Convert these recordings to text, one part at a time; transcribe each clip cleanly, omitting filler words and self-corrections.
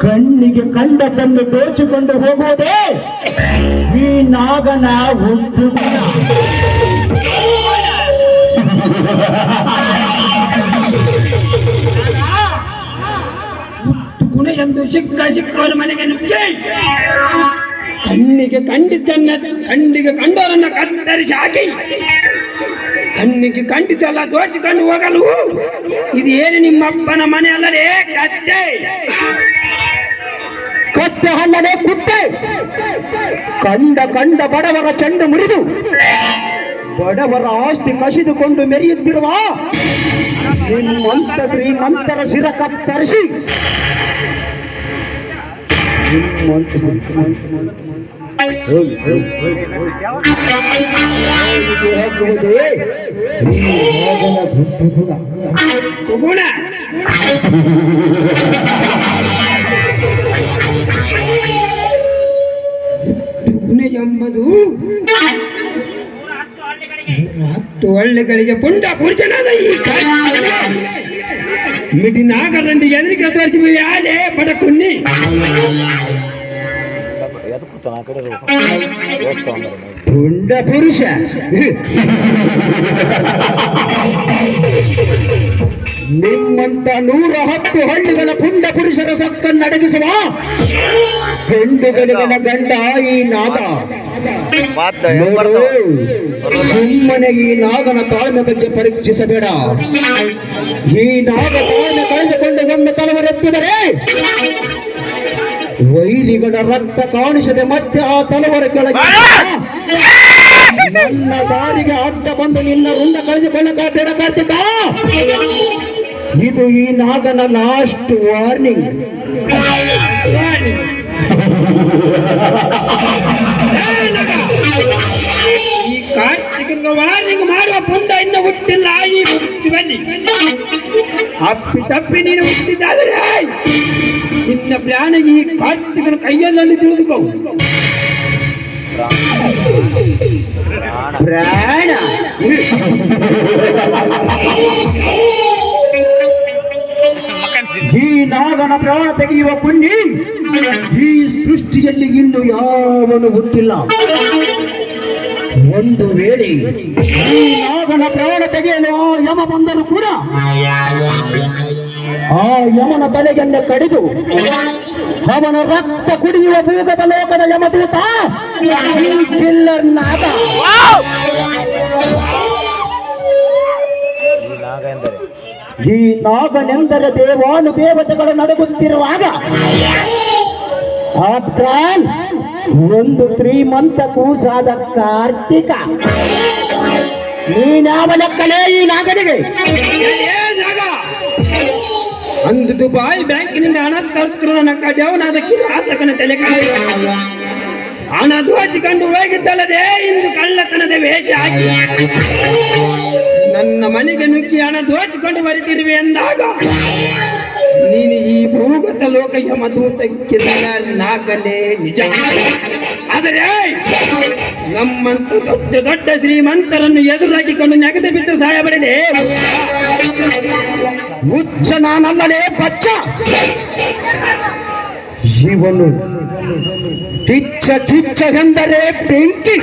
ಕಣ್ಣಿಗೆ ಕಂಡದನ್ನು ದೋಚಿಕೊಂಡು ಹೋಗುವುದೇ ಈ ನಾಗನ ಹುಟ್ಟು ಗುಣ. ಹುಟ್ಟು ಗುಣ ಎಂದು ಸಿಕ್ಕವರ ಮನೆಗೆ ನುಗ್ಗಿ ಕಣ್ಣಿಗೆ ಕಂಡವರನ್ನ ಕತ್ತರಿಸಿ ಹಾಕಿ ಕಣ್ಣಿಗೆ ಕಂಡಿದ್ದಲ್ಲ ದೋಚಿಕೊಂಡು ಹೋಗಲು ಇದು ಏನು ನಿಮ್ಮಪ್ಪನ ಮನೆ ಅಲ್ಲದೆ ಕತ್ತೆ ಹಣ್ಣನೆ ಕುತ್ತೆ. ಕಂಡ ಬಡವರ ಚೆಂಡು ಮುರಿದು ಬಡವರ ಆಸ್ತಿ ಕಸಿದುಕೊಂಡು ಮೆರೆಯುತ್ತಿರುವ ನಿಮ್ಮಂತ ಶ್ರೀಮಂತರ ಶಿರ ಕತ್ತರಿಸಿ ಗುಣ ಎಂಬುದು 10 ಹಳ್ಳಿಗಳಿಗೆ ಪುಂಡ ಪೂರ್ಜನಾದ ಈ ಮಿಟಿ ನಾಗರಂಡಿ ಎದುರಿಗೆ ತೋರಿಸಿ ಯಾರೇ ಪಡಕುನ್ನಿ ಪುಂಡ ಪುರುಷ ನಿಮ್ಮಂತ 110 ಹಳ್ಳಿಗಳ ಪುಂಡ ಪುರುಷರ ಸಕ್ಕನ್ನಡಗಿಸುವ ಗಂಡುಗಳಿಗಳ ಗಂಡ ಈ ನಾಗ. ಸುಮ್ಮನೆ ಈ ನಾಗನ ತಾಳ್ಮೆ ಬಗ್ಗೆ ಪರೀಕ್ಷಿಸಬೇಡ. ಈ ನಾಗ ತಾಳ್ಮೆ ಕಳೆದುಕೊಂಡು ಒಮ್ಮೆ ತಲವರೆತ್ತಿದರೆ ವೈರಿಗಳ ರಕ್ತ ಕಾಣಿಸದೆ ಮತ್ತೆ ಆ ತಲವರ ಕೆಳಗೆ ನನ್ನ ದಾರಿಗೆ ಅಡ್ಡ ಬಂದು ನಿನ್ನ ರುಂಡ ಕಳೆದುಕೊಳ್ಳಬೇಡ ಕಾರ್ತಿಕ. ಇದು ಈ ನಾಗನ ಲಾಸ್ಟ್ ವಾರ್ನಿಂಗ್. ಈ ಕಾರ್ತಿಕನ ವಾರ್ನಿಂಗ್ ಮಾಡುವ ಪುಂಡ ಇನ್ನು ಹುಟ್ಟಿಲ್ಲ. ಈ ಹುಟ್ಟಿಬಲ್ಲಿ ತಪ್ಪಿ ನೀನು ಹುಟ್ಟಿದ್ದಾದರೆ ನಿನ್ನ ಪ್ರಾಣ ಈ ಕಾರ್ತಿಕನ ಕೈಯಲ್ಲಿ ತಿಳಿದುಕೋ. ಪ್ರಾಣ ಈ ನಾಗನ ಪ್ರಾಣ ತೆಗೆಯುವ ಪುಣ್ಯ ಈ ಸೃಷ್ಟಿಯಲ್ಲಿ ಇನ್ನು ಯಾವನು ಹುಟ್ಟಿಲ್ಲ. ಒಂದು ವೇಳೆ ಈ ನಾಗನ ಪ್ರಾಣ ತೆಗೆಯಲು ಆ ಯಮ ಬಂದರೂ ಕೂಡ ಆ ಯಮನ ತಲೆಗೆಲ್ಲ ಕಡಿದು ಅವನ ರಕ್ತ ಕುಡಿಯುವ ಭೂಗತ ಲೋಕದ ಯಮದೂತ ಕಿಲ್ಲರ್ ನಾಗ. ಈ ನಾಗನೆಂದರೆ ದೇವಾನು ದೇವತೆಗಳು ನಡುಗುತ್ತಿರುವಾಗ ಆಫ್ಟರ್ ಒಂದು ಶ್ರೀಮಂತ ಕೂಸಾದ ಕಾರ್ತಿಕ. ನೀನಾವ ಲೆಕ್ಕಲೇ ಈ ನಾಗನಿಗೆ? ಅಂದು ದುಬಾಯಿ ಬ್ಯಾಂಕಿನಿಂದ ಹಣ ತರ್ತರು ನನ್ನ ಕಡೆಯವನಾದ ಕಿರಾತಕನ ತಲೆ ಹಣ ದೋಚಿಕೊಂಡು ಹೋಗಿದ್ದಲ್ಲದೆ ಇಂದು ಕಳ್ಳತನದ ವೇಷ ಹಾಕಿ ನನ್ನ ಮನೆಗೆ ನುಗ್ಗಿ ಹಣ ದೋಚಿಕೊಂಡು ಬರುತ್ತಿರುವೆ ಎಂದಾಗ ನೀನು ಈ ಭೂಗತ ಲೋಕ ಯಮದೂತಕ್ಕಿಲ್ಲ ನಾಗಲೇ ನಿಜ. ಆದರೆ ನಮ್ಮಂತ ದೊಡ್ಡ ದೊಡ್ಡ ಶ್ರೀಮಂತರನ್ನು ಎದುರಾಗಿಕೊಂಡು ನೆಗೆದು ಬಿದ್ದು ಸಾಯಬರಲೇ ಹುಚ್ಚ ನಾನಲ್ಲಲೇ ಬಚ್ಚ. ಇವನು ಕಿಚ್ಚ ಎಂದರೆ ಬೆಂಕಿ.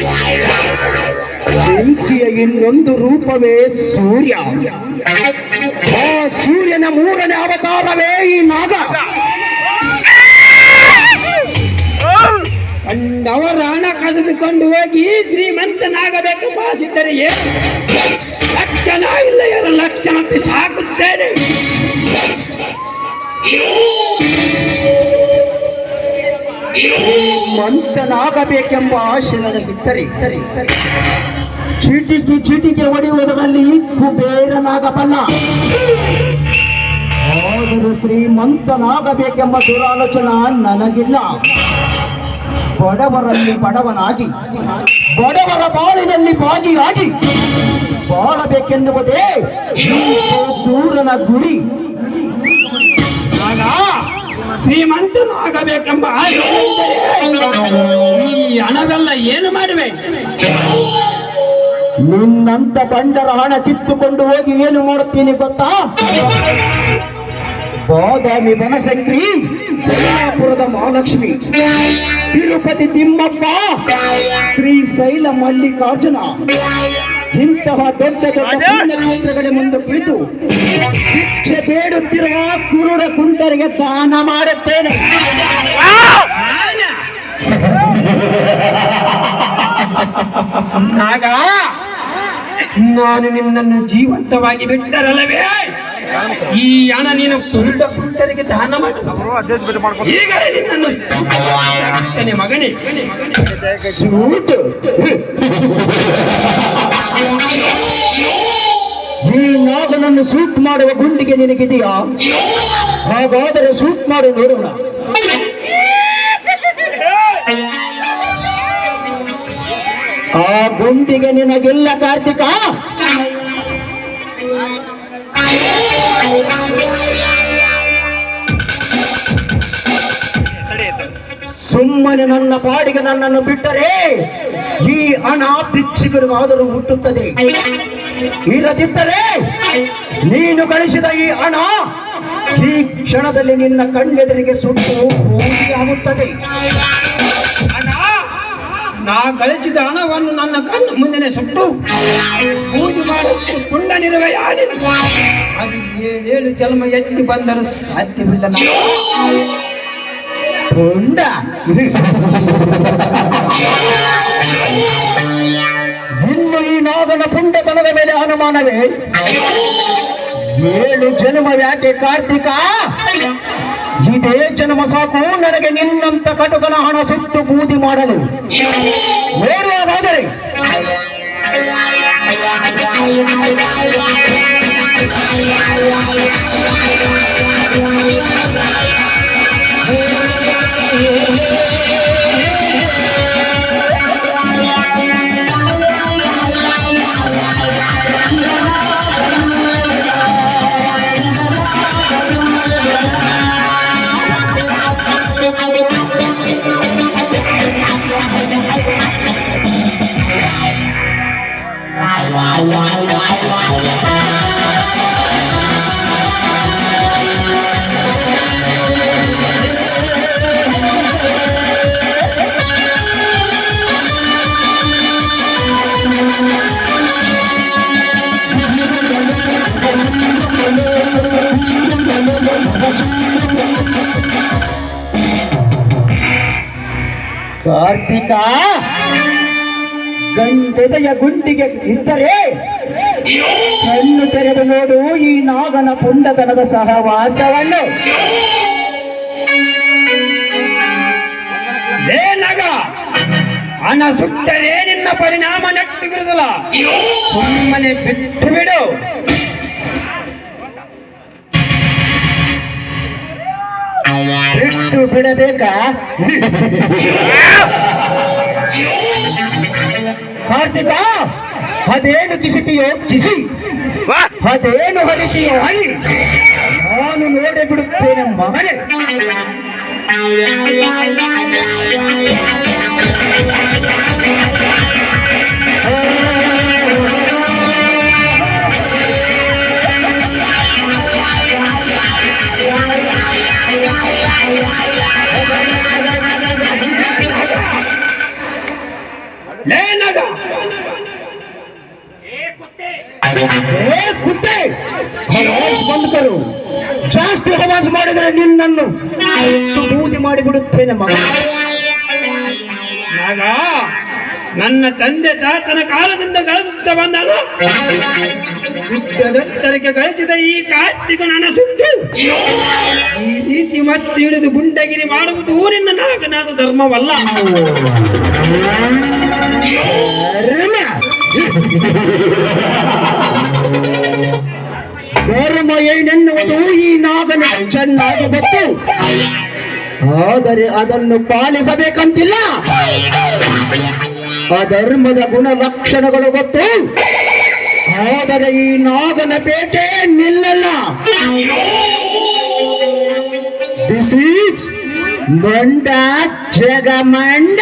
ಬೆಂಕಿಯ ಇನ್ನೊಂದು ರೂಪವೇ ಸೂರ್ಯ. ಆ ಸೂರ್ಯನ 3ನೇ ಅವತಾರವೇ ಈ ನಾಗ. ಕಂಡವರ ಹಣ ಕಸಿದುಕೊಂಡು ಹೋಗಿ ಶ್ರೀಮಂತನಾಗಬೇಕೆಂಬ ಆಸಿದ್ದರೆ ಏನು ಲಕ್ಷಣ ಇಲ್ಲ 2 ಲಕ್ಷಣ ಸಾಕುತ್ತೇನೆ. ಮಂತನಾಗಬೇಕೆಂಬ ಆಶೆ ನನಗಿದ್ದರೆ ಚೀಟಿಗೆ ಹೊಡೆಯುವುದರಲ್ಲಿ ಕುಬೇರನಾಗಬಲ್ಲ. ಆದರೂ ಶ್ರೀಮಂತನಾಗಬೇಕೆಂಬ ದುರಾಲೋಚನ ನನಗಿಲ್ಲ. ಬಡವರಲ್ಲಿ ಬಡವನಾಗಿ ಬಡವರ ಬಾಳಿನಲ್ಲಿ ಭಾಗಿಯಾಗಿ ಬಾಳಬೇಕೆನ್ನುವುದೇ ದೂರನ ಗುರಿ. ಶ್ರೀಮಂತನಾಗಬೇಕೆಂಬ ಈ ಹಣವೆಲ್ಲ ಏನು ಮಾಡುವೆ? ನಿನ್ನಂತ ಬಂಡರ ಹಣ ಕಿತ್ತುಕೊಂಡು ಹೋಗಿ ಏನು ಮಾಡುತ್ತೀನಿ ಗೊತ್ತಾ? ಬಾದಾಮಿ ಬನಶಂಕರಿ, ಸೋಲಾಪುರದ ಮಹಾಲಕ್ಷ್ಮಿ, ತಿರುಪತಿ ತಿಮ್ಮಪ್ಪ, ಶ್ರೀಶೈಲ ಮಲ್ಲಿಕಾರ್ಜುನ ಇಂತಹ ದೊಡ್ಡ ದೊಡ್ಡ ಪುಣ್ಯಕ್ಷೇತ್ರಗಳ ಮುಂದೆ ಕುಳಿತು ಭಿಕ್ಷೆ ಬೇಡುತ್ತಿರುವ ಕುರುಡ ಕುಂಟರಿಗೆ ದಾನ ಮಾಡುತ್ತೇನೆ. ನಾಗ, ನಾನು ನಿನ್ನನ್ನು ಜೀವಂತವಾಗಿ ಬಿಟ್ಟರಲ್ಲವೇ ಈ ಹಣ ನೀನು ಕುರುಡ ಕುಂಟರಿಗೆ ದಾನ ಮಾಡು. ಈಗಲೇ ನಿನ್ನನ್ನು ಸುಟ್ಟನೆ ಮಗನೇ. ಸೂಟ್ ಈ ನಾಗನನ್ನು ಸೂಟ್ ಮಾಡುವ ಗುಂಡಿಗೆ ನಿನಗಿದೆಯಾ? ಹಾಗಾದರೆ ಸೂಟ್ ಮಾಡಿ ನೋಡೋಣ. ಆ ಗುಂಡಿಗೆ ನಿನಗಿಲ್ಲ ಕಾರ್ತಿಕ. ಸುಮ್ಮನೆ ನನ್ನ ಪಾಡಿಗೆ ನನ್ನನ್ನು ಬಿಟ್ಟರೆ ಈ ಹಣ ಭಿಕ್ಷುಕರಿಗಾದರೂ ಮುಟ್ಟುತ್ತದೆ. ಇರದಿದ್ದರೆ ನೀನು ಗಳಿಸಿದ ಈ ಹಣ ಈ ಕ್ಷಣದಲ್ಲಿ ನಿನ್ನ ಕಣ್ಣೆದುರಿಗೆ ಸುಟ್ಟು ಆಗುತ್ತದೆ. ನಾ ಗಳಿಸಿದ ಹಣವನ್ನು ನನ್ನ ಕಣ್ಣು ಮುಂದೆ ಸುಟ್ಟು ಪೂಜೆ ಮಾಡುತ್ತು ಪುಂಡನಿರುವೆ ಯಾರಿನ ಅದು 7 ಜನ್ಮ ಎತ್ತಿ ಬಂದರೂ ಸಾಧ್ಯವಿಲ್ಲ. ಪುಂಡ ಇನ್ನು ಈ ನಾಗನ ಪುಂಡತನದ ಮೇಲೆ ಅನುಮಾನವೇ? 7 ಜನ್ಮ ಯಾಕೆ ಕಾರ್ತಿಕ? ಇದೇ ಜನ್ಮ ಸಾಕು ನನಗೆ ನಿನ್ನಂತ ಕಟುಕನ ಹಣ ಸುಟ್ಟು ಬೂದಿ ಮಾಡಲು. ನೋಡುವಾಗಾದರೆ ಕಾರ್ತಿಕ, ಗಂಡೆದೆಯ ಗುಂಡಿಗೆ ಇದ್ದರೆ ಕಣ್ಣು ತೆರೆದು ನೋಡು ಈ ನಾಗನ ಪುಂಡತನದ ಸಹವಾಸವನ್ನು. ನಗ, ಹಣ ಸುಟ್ಟರೆ ನಿನ್ನ ಪರಿಣಾಮ ನೆಟ್ಟಿಗಿರುವುದಿಲ್ಲ. ಸುಮ್ಮನೆ ಬಿಟ್ಟು ಬಿಡು. ಬಿಟ್ಟು ಬಿಡಬೇಕಾ? ಕಾರ್ತಿಕ, ಅದೇನು ಕಿಸಿತೀಯೋ ಕಿಸಿ, ಅದೇನು ಹರಿತೀಯೋ ಹರಿ, ನಾನು ನೋಡೇ ಬಿಡುತ್ತೇನೆ ಮಗನೇ. ಕುತ್ತೆ, ಹವಾಸ್ ಬಂದ್ ಕರು. ಜಾಸ್ತಿ ಹವಾಸ್ ಮಾಡಿದರೆ ನಿನ್ನನ್ನು ಬೂದಿ ಮಾಡಿಬಿಡುತ್ತೇನೆ ಮಗ. ನಾಗ, ನನ್ನ ತಂದೆ ತಾತನ ಕಾಲದಿಂದ ಗಳಿಸುತ್ತಾ ಬಂದನು. ಯುದ್ಧದತ್ತರಕ್ಕೆ ಗಳಿಸಿದ ಈ ಕಾರ್ತಿಕ ನನ್ನ ಸುಟ್ಟು ಈ ರೀತಿ ಮತ್ತೆ ಹಿಡಿದು ಗುಂಡಗಿರಿ ಮಾಡುವುದು ನಿನ್ನ ನಾಗನಾದ ಧರ್ಮವಲ್ಲ. ಧರ್ಮ ಏನೆನ್ನುವುದು ಈ ನಾಗನ ಚೆನ್ನಾಗಿ ಗೊತ್ತು. ಆದರೆ ಅದನ್ನು ಪಾಲಿಸಬೇಕಂತಿಲ್ಲ. ಅಧರ್ಮದ ಗುಣಲಕ್ಷಣಗಳು ಗೊತ್ತು. ಆದರೆ ಈ ನಾಗನ ಬೇಟೆ ನಿಲ್ಲಲ್ಲ. ದಿಸ್ ಈಸ್ ಮಂಡ ಜಗಮಂಡ.